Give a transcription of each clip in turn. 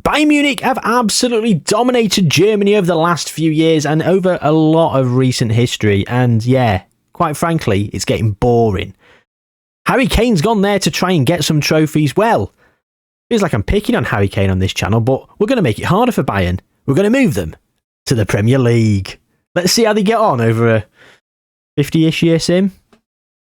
Bayern Munich have absolutely dominated Germany over the last few years and over a lot of recent history. And yeah, quite frankly, it's getting boring. Harry Kane's gone there to try and get some trophies. Well, feels like I'm picking on Harry Kane on this channel, but we're going to make it harder for Bayern. We're going to move them to the Premier League. Let's see how they get on over a 50-ish year sim.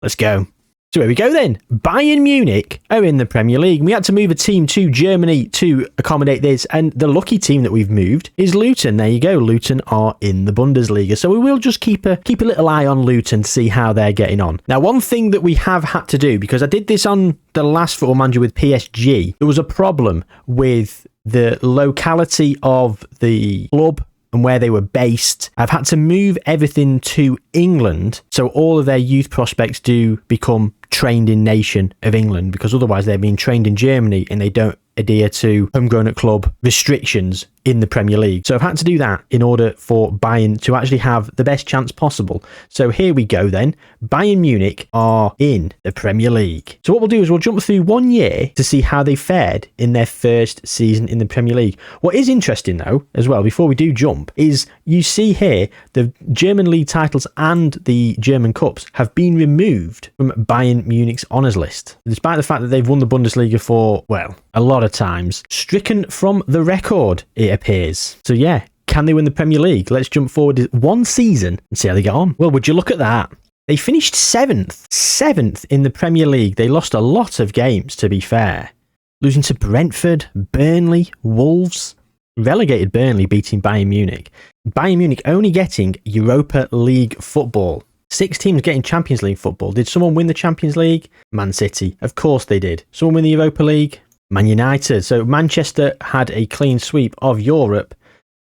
Let's go. So here we go then. Bayern Munich are in the Premier League. We had to move a team to Germany to accommodate this, and the lucky team that we've moved is Luton. There you go. Luton are in the Bundesliga. So we will just keep a little eye on Luton to see how they're getting on. Now, one thing that we have had to do, because I did this on the last Football Manager with PSG, there was a problem with the locality of the club and where they were based. I've had to move everything to England, so all of their youth prospects do become trained in nation of England, because otherwise they're being trained in Germany and they don't adhere to homegrown at club restrictions in the Premier League. So I've had to do that in order for Bayern to actually have the best chance possible. So here we go then. Bayern Munich are in the Premier League. So what we'll do is we'll jump through 1 year to see how they fared in their first season in the Premier League. What is interesting though, as well, before we do jump, is you see here the German league titles and the German Cups have been removed from Bayern Munich's honours list. Despite the fact that they've won the Bundesliga for, well, a lot of times. Stricken from the record, it appears. So yeah, can they win the Premier League? Let's jump forward 1 season and see how they get on. Well, would you look at that? They finished 7th in the Premier League. They lost a lot of games, to be fair. Losing to Brentford, Burnley, Wolves. Relegated Burnley, beating Bayern Munich. Bayern Munich only getting Europa League football. 6 teams getting Champions League football. Did someone win the Champions League? Man City. Of course they did. Someone win the Europa League? Man United. So Manchester had a clean sweep of Europe,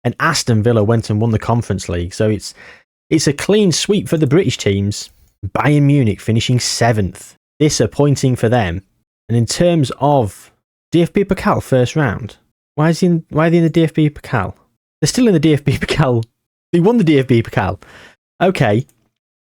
and Aston Villa went and won the Conference League. So it's a clean sweep for the British teams. Bayern Munich finishing 7th. Disappointing for them. And in terms of DFB Pokal first round, why are they in the DFB Pokal? They're still in the DFB Pokal. They won the DFB Pokal. Okay,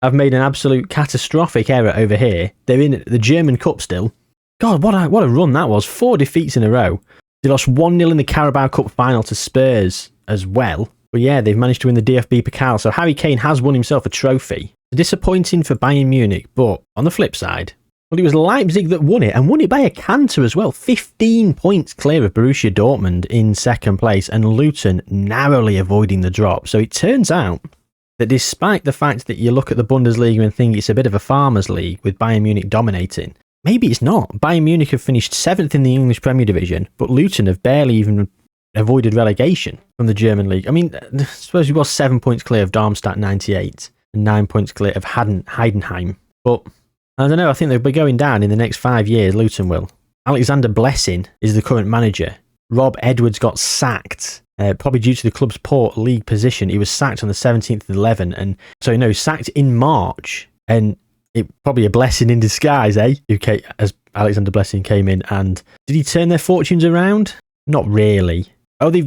I've made an absolute catastrophic error over here. They're in the German Cup still. God, what a run that was. 4 defeats in a row. They lost 1-0 in the Carabao Cup final to Spurs as well. But yeah, they've managed to win the DFB Pokal. So Harry Kane has won himself a trophy. Disappointing for Bayern Munich. But on the flip side, well, it was Leipzig that won it, and won it by a canter as well. 15 points clear of Borussia Dortmund in second place, and Luton narrowly avoiding the drop. So it turns out that despite the fact that you look at the Bundesliga and think it's a bit of a farmers league with Bayern Munich dominating, maybe it's not. Bayern Munich have finished 7th in the English Premier Division, but Luton have barely even avoided relegation from the German league. I mean, I suppose he was 7 points clear of Darmstadt 98 and 9 points clear of Heidenheim. But I don't know, I think they'll be going down in the next 5 years, Luton will. Alexander Blessing is the current manager. Rob Edwards got sacked, probably due to the club's poor league position. He was sacked on the 17th of 11, and so sacked in March, and it probably a blessing in disguise, eh? As Alexander Blessing came in, and did he turn their fortunes around? Not really. Oh, they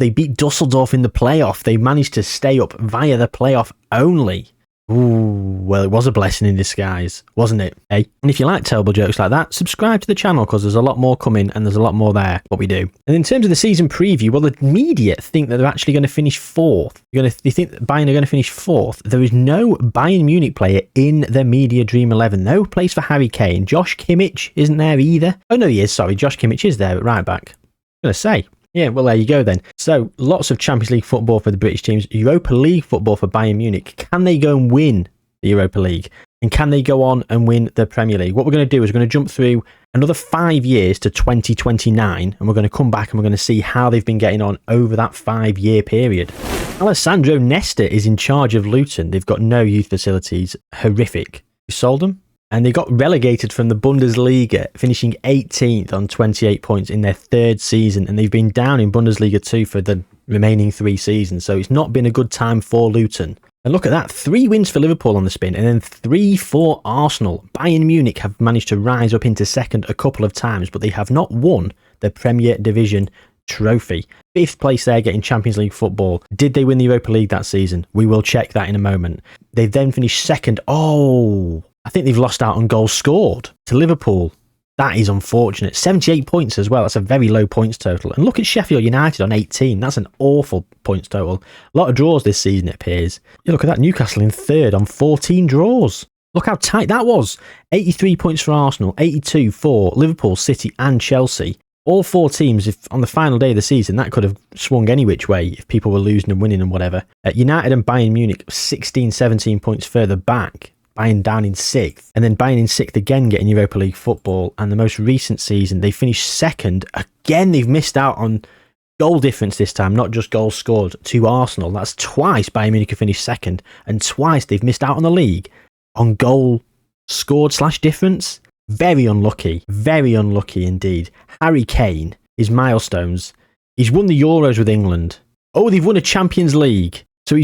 beat Dusseldorf in the playoff. They managed to stay up via the playoff only. Ooh, well, it was a blessing in disguise, wasn't it? Eh? And if you like terrible jokes like that, subscribe to the channel, because there's a lot more coming and there's a lot more there, what we do. And in terms of the season preview, well, the media think that they're actually going to finish 4th. They think that Bayern are going to finish 4th. There is no Bayern Munich player in the media Dream 11. No place for Harry Kane. Josh Kimmich isn't there either. Oh, no, he is. Sorry, Josh Kimmich is there at right back. I'm going to say. Yeah, well, there you go then. So, lots of Champions League football for the British teams. Europa League football for Bayern Munich. Can they go and win the Europa League? And can they go on and win the Premier League? What we're going to do is we're going to jump through another 5 years to 2029, and we're going to come back and we're going to see how they've been getting on over that 5-year period. Alessandro Nesta is in charge of Luton. They've got no youth facilities. Horrific. You sold them? And they got relegated from the Bundesliga, finishing 18th on 28 points in their 3rd season. And they've been down in Bundesliga 2 for the remaining 3 seasons. So it's not been a good time for Luton. And look at that, 3 wins for Liverpool on the spin, and then 3 for Arsenal. Bayern Munich have managed to rise up into 2nd a couple of times, but they have not won the Premier Division trophy. 5th place there, getting Champions League football. Did they win the Europa League that season? We will check that in a moment. They then finished 2nd. Oh, I think they've lost out on goals scored to Liverpool. That is unfortunate. 78 points as well. That's a very low points total. And look at Sheffield United on 18. That's an awful points total. A lot of draws this season, it appears. You look at that, Newcastle in third on 14 draws. Look how tight that was. 83 points for Arsenal, 82 for Liverpool, City and Chelsea. All four teams, if on the final day of the season, that could have swung any which way if people were losing and winning and whatever. United and Bayern Munich, 16, 17 points further back. Bayern down in 6th, and then Bayern in 6th again getting Europa League football, and the most recent season they finished 2nd. Again, they've missed out on goal difference this time, not just goals scored, to Arsenal. That's twice Bayern Munich have finished 2nd, and twice they've missed out on the league on goal scored / difference. Very unlucky indeed. Harry Kane, his milestones, he's won the Euros with England. Oh, they've won a Champions League. So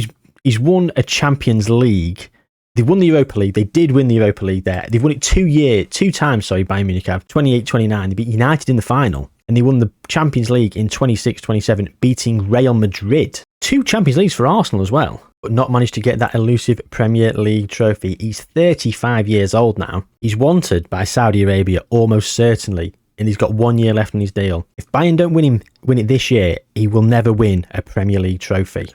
he's won a Champions League. They won the Europa League. They did win the Europa League there. They've won it 2 times, Bayern Munich have. 28-29. They beat United in the final. And they won the Champions League in 26-27, beating Real Madrid. 2 Champions Leagues for Arsenal as well. But not managed to get that elusive Premier League trophy. He's 35 years old now. He's wanted by Saudi Arabia almost certainly. And he's got 1 year left on his deal. If Bayern don't win it this year, he will never win a Premier League trophy.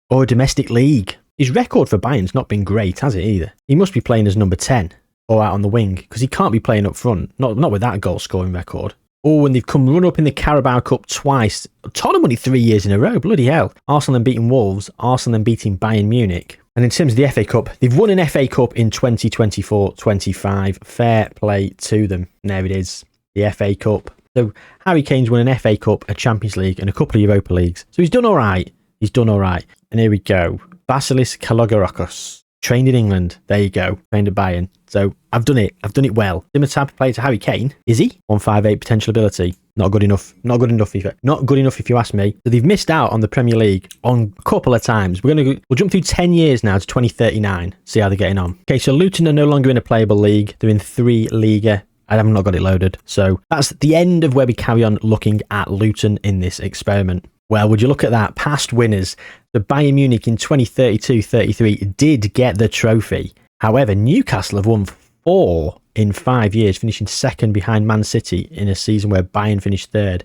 Or a domestic league. His record for Bayern's not been great, has it either? He must be playing as number 10 or out on the wing because he can't be playing up front. Not with that goal scoring record. Oh, and they've come run up in the Carabao Cup twice. Tottenham won it 3 years in a row. Bloody hell. Arsenal then beating Wolves. Arsenal then beating Bayern Munich. And in terms of the FA Cup, they've won an FA Cup in 2024-25. Fair play to them. And there it is. The FA Cup. So Harry Kane's won an FA Cup, a Champions League and a couple of Europa Leagues. So he's done all right. And here we go. Vasilis Kalogerakos, trained in England. There you go. Trained at Bayern. So I've done it well. Similar type of player to Harry Kane. Is he? 158 potential ability. Not good enough if you ask me. So they've missed out on the Premier League on a couple of times. We'll jump through 10 years now to 2039. See how they're getting on. Okay, so Luton are no longer in a playable league. They're in 3 Liga. I have not got it loaded. So that's the end of where we carry on looking at Luton in this experiment. Well, would you look at that? Past winners. The Bayern Munich in 2032-33 did get the trophy. However, Newcastle have won 4 in 5 years, finishing 2nd behind Man City in a season where Bayern finished 3rd.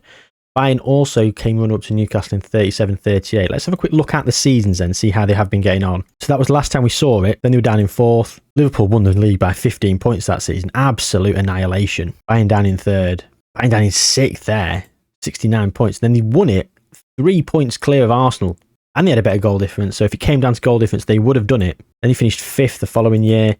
Bayern also came run up to Newcastle in 37-38. Let's have a quick look at the seasons then, see how they have been getting on. So that was the last time we saw it. Then they were down in 4th. Liverpool won the league by 15 points that season. Absolute annihilation. Bayern down in 3rd. Bayern down in 6th there. 69 points. Then they won it 3 points clear of Arsenal. And they had a better goal difference. So if it came down to goal difference, they would have done it. Then he finished 5th the following year.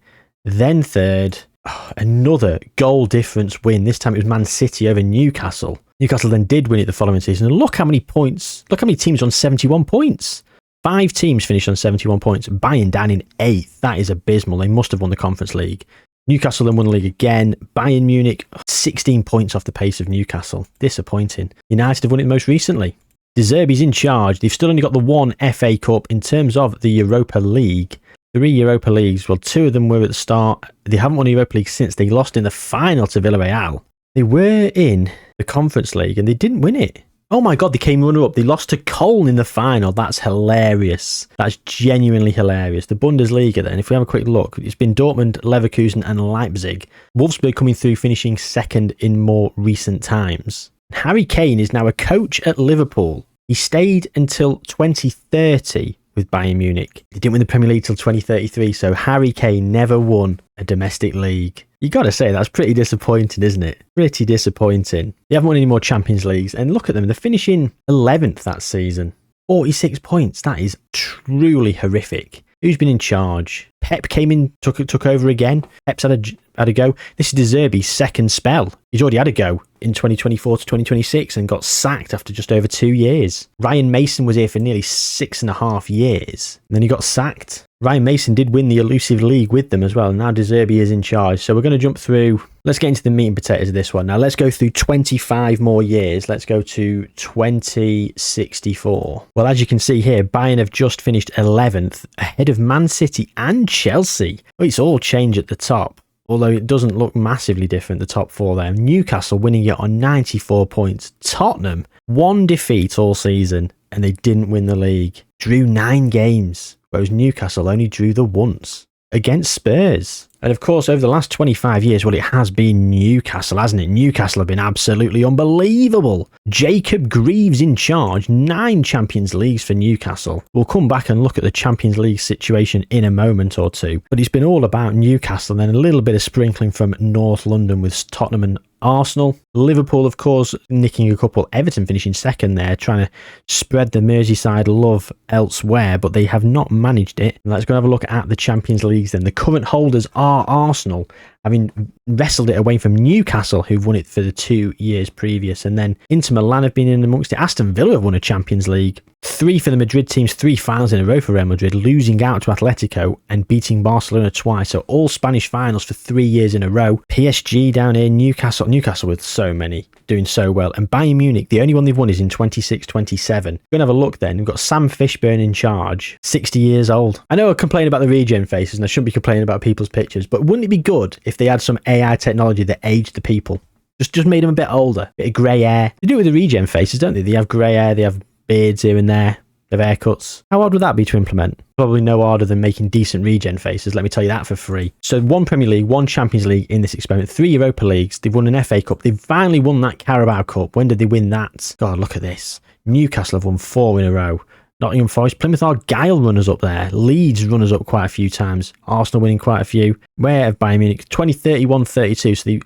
Then 3rd. Oh, another goal difference win. This time it was Man City over Newcastle. Newcastle then did win it the following season. And look how many teams on 71 points. 5 teams finished on 71 points. Bayern down in 8th. That is abysmal. They must have won the Conference League. Newcastle then won the league again. Bayern Munich, 16 points off the pace of Newcastle. Disappointing. United have won it most recently. De Zerbi's in charge. They've still only got the 1 FA Cup in terms of the Europa League. 3 Europa Leagues. Well, 2 of them were at the start. They haven't won a Europa League since they lost in the final to Villarreal. They were in the Conference League and they didn't win it. Oh my God, they came runner-up. They lost to Köln in the final. That's hilarious. That's genuinely hilarious. The Bundesliga then, if we have a quick look, it's been Dortmund, Leverkusen and Leipzig. Wolfsburg coming through, finishing 2nd in more recent times. Harry Kane is now a coach at Liverpool. He stayed until 2030 with Bayern Munich. They didn't win the Premier League till 2033, so Harry Kane never won a domestic league. You got to say, that's pretty disappointing, isn't it? Pretty disappointing. They haven't won any more Champions Leagues, and look at them. They're finishing 11th that season. 46 points. That is truly horrific. Who's been in charge? Pep came in, took over again. Pep's had a go. This is De Zerbi's 2nd spell. He's already had a go in 2024 to 2026 and got sacked after just over 2 years. Ryan Mason was here for nearly 6.5 years. And then he got sacked. Ryan Mason did win the elusive league with them as well. And now De Zerbi is in charge. So we're going to jump through. Let's get into the meat and potatoes of this one. Now let's go through 25 more years. Let's go to 2064. Well, as you can see here, Bayern have just finished 11th ahead of Man City and Chelsea. Well, it's all change at the top. Although it doesn't look massively different, the top 4 there. Newcastle winning it on 94 points. Tottenham, 1 defeat all season, and they didn't win the league. Drew 9 games, whereas Newcastle only drew the once. against Spurs. And of course, over the last 25 years, well, it has been Newcastle, hasn't it? Newcastle have been absolutely unbelievable. Jacob Greaves in charge, 9 Champions Leagues for Newcastle. We'll come back and look at the Champions League situation in a moment or two. But it's been all about Newcastle, and then a little bit of sprinkling from North London with Tottenham and Arsenal. Liverpool, of course, nicking a couple. Everton finishing second there, trying to spread the Merseyside love elsewhere, but they have not managed it. Let's go and have a look at the Champions Leagues then. The current holders are Arsenal, having wrestled it away from Newcastle, who've won it for the 2 years previous. And then Inter Milan have been in amongst it. Aston Villa have won a Champions League. 3 for the Madrid teams, 3 finals in a row for Real Madrid, losing out to Atletico and beating Barcelona twice. So all Spanish finals for 3 years in a row. PSG down here, Newcastle with so many, doing so well. And Bayern Munich, the only one they've won is in 26-27. We're going to have a look then. We've got Sam Fishburne in charge, 60 years old. I know I complain about the regen faces, and I shouldn't be complaining about people's pictures, but wouldn't it be good if they had some AI technology that aged the people? Just made them a bit older, bit of grey hair. They do it with the regen faces, don't they? They have grey hair, they have beards here and there, they have haircuts. How hard would that be to implement? Probably no harder than making decent regen faces, let me tell you that for free. So 1 Premier League, 1 Champions League in this experiment, 3 Europa Leagues, they've won an FA Cup, they've finally won that Carabao Cup. When did they win that? God, look at this. Newcastle have won 4 in a row. Nottingham Forest, Plymouth Argyle runners up there. Leeds runners up quite a few times. Arsenal winning quite a few. Where have Bayern Munich? 2031-32, so they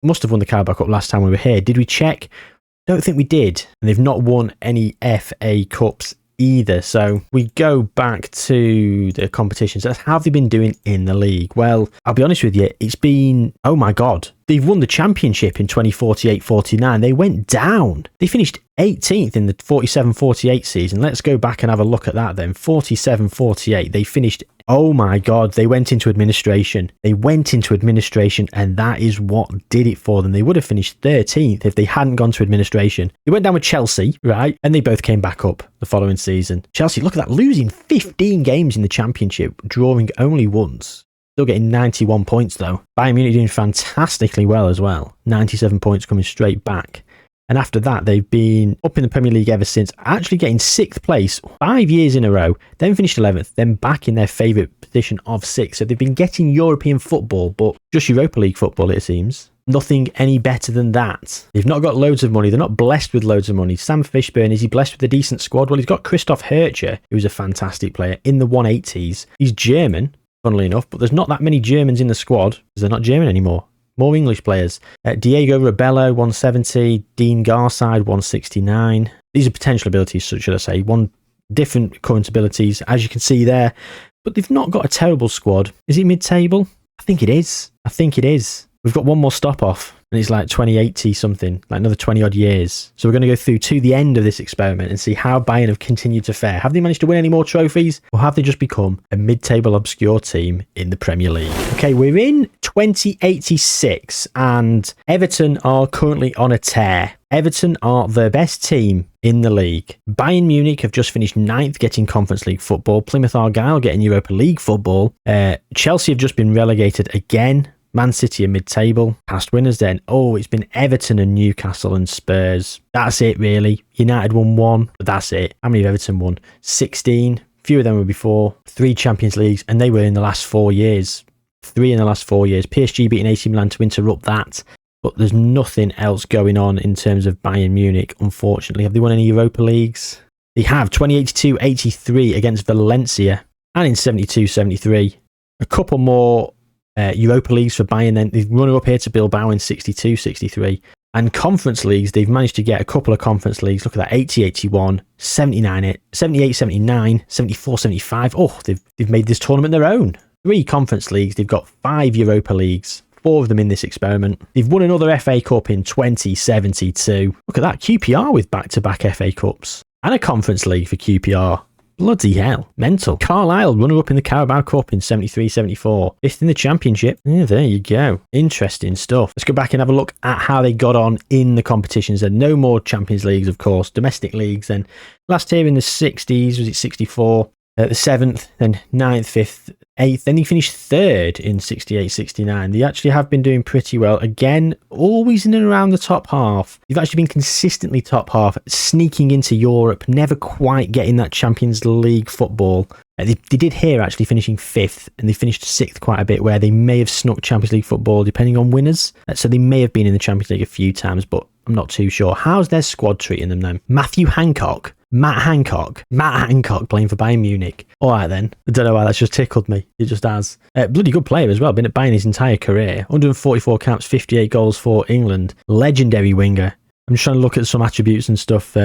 must have won the Carabao Cup last time we were here. Did we check? Don't think we did. And they've not won any FA Cups either. So we go back to the competitions. How have they been doing in the league? Well, I'll be honest with you, it's been, oh my God. They've won the championship in 2048-49. They went down. They finished 18th in the 47-48 season. Let's go back and have a look at that then. 47-48. They finished, oh my God, they went into administration. And that is what did it for them. They would have finished 13th if they hadn't gone to administration. They went down with Chelsea, right? And they both came back up the following season. Chelsea, look at that, losing 15 games in the championship, drawing only once. Still getting 91 points though. Bayern Munich doing fantastically well as well. 97 points coming straight back. And after that, they've been up in the Premier League ever since, actually getting 6th place 5 years in a row, then finished 11th, then back in their favourite position of 6th. So they've been getting European football, but just Europa League football, it seems. Nothing any better than that. They've not got loads of money. They're not blessed with loads of money. Sam Fishburne, is he blessed with a decent squad? Well, he's got Christoph Herrcher, who's a fantastic player, in the 180s. He's German, funnily enough, but there's not that many Germans in the squad because they're not German anymore. More English players. Diego Rebello, 170. Dean Garside, 169. These are potential abilities, should I say. One different current abilities, as you can see there. But they've not got a terrible squad. Is it mid-table? I think it is. We've got one more stop off, and it's like 2080 something, like another 20 odd years. So we're going to go through to the end of this experiment and see how Bayern have continued to fare. Have they managed to win any more trophies, or have they just become a mid-table obscure team in the Premier League? Okay, we're in 2086, and Everton are currently on a tear. Everton are the best team in the league. Bayern Munich have just finished 9th, getting Conference League football. Plymouth Argyle getting Europa League football. Chelsea have just been relegated again. Man City are mid-table. Past winners then. Oh, it's been Everton and Newcastle and Spurs. That's it, really. United won 1, but that's it. How many have Everton won? 16. Few of them were before. 3 Champions Leagues, and they were in the last 4 years. 3 in the last 4 years. PSG beating AC Milan to interrupt that. But there's nothing else going on in terms of Bayern Munich, unfortunately. Have they won any Europa Leagues? They have. 2082-83 against Valencia, and in 72-73. A couple more Europa Leagues for Bayern, then they've run up here to Bilbao in 62-63, and Conference Leagues, they've managed to get a couple of Conference Leagues. Look at that, 80-81, 79-78, 78-79, 74-75. Oh, they've made this tournament their own. 3 Conference Leagues, they've got 5 Europa Leagues, 4 of them in this experiment. They've won another FA Cup in 2072. Look at that, QPR with back-to-back FA Cups, and a Conference League for QPR. Bloody hell. Mental. Carlisle, runner-up in the Carabao Cup in 73-74. 5th in the Championship. Yeah, there you go. Interesting stuff. Let's go back and have a look at how they got on in the competitions. There are no more Champions Leagues, of course. Domestic leagues. Then last year in the 60s, was it 64? The 7th, then 9th, 5th, 8th. Then he finished 3rd in 68-69. They actually have been doing pretty well. Again, always in and around the top half. They've actually been consistently top half, sneaking into Europe, never quite getting that Champions League football. They did here actually finishing 5th, and they finished 6th quite a bit, where they may have snuck Champions League football depending on winners. So they may have been in the Champions League a few times, but I'm not too sure. How's their squad treating them then? Matt Hancock playing for Bayern Munich. All right then. I don't know why that's just tickled me. It just has. Bloody good player as well. Been at Bayern his entire career. 144 caps, 58 goals for England. Legendary winger. I'm just trying to look at some attributes and stuff,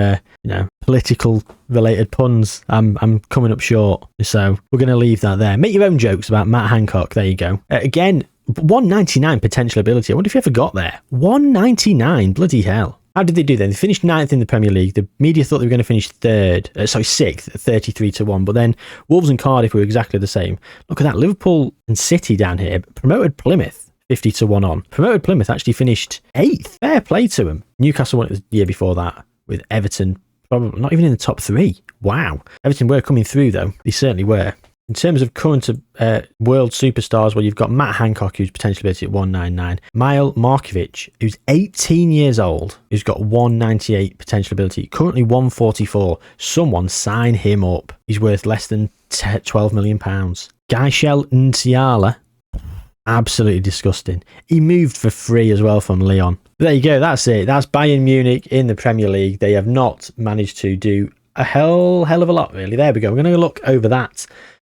political related puns. I'm coming up short. So we're going to leave that there. Make your own jokes about Matt Hancock. There you go. Again, 199 potential ability. I wonder if you ever got there. 199. Bloody hell. How did they do then? They finished 9th in the Premier League. The media thought they were going to finish 6th, 33-1. But then Wolves and Cardiff were exactly the same. Look at that. Liverpool and City down here promoted Plymouth. 50-1 on. Promoted Plymouth actually finished 8th. Fair play to them. Newcastle won it the year before that with Everton, probably not even in the top 3. Wow. Everton were coming through though. They certainly were. In terms of current world superstars, well, you've got Matt Hancock, who's potentially ability at 199. Mile Markovic, who's 18 years old, who's got 198 potential ability. Currently 144. Someone sign him up. He's worth less than £12 million. Gaishel Ntiala. Absolutely disgusting. He moved for free as well from Lyon. But there you go. That's it. That's Bayern Munich in the Premier League. They have not managed to do a hell of a lot, really. There we go. We're going to look over that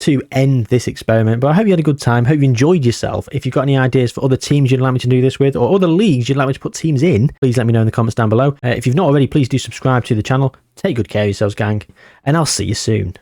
to end this experiment. But I hope you had a good time. Hope you enjoyed yourself. If you've got any ideas for other teams you'd like me to do this with, or other leagues you'd like me to put teams in, please let me know in the comments down below. If you've not already, please do subscribe to the channel. Take good care of yourselves, gang. And I'll see you soon.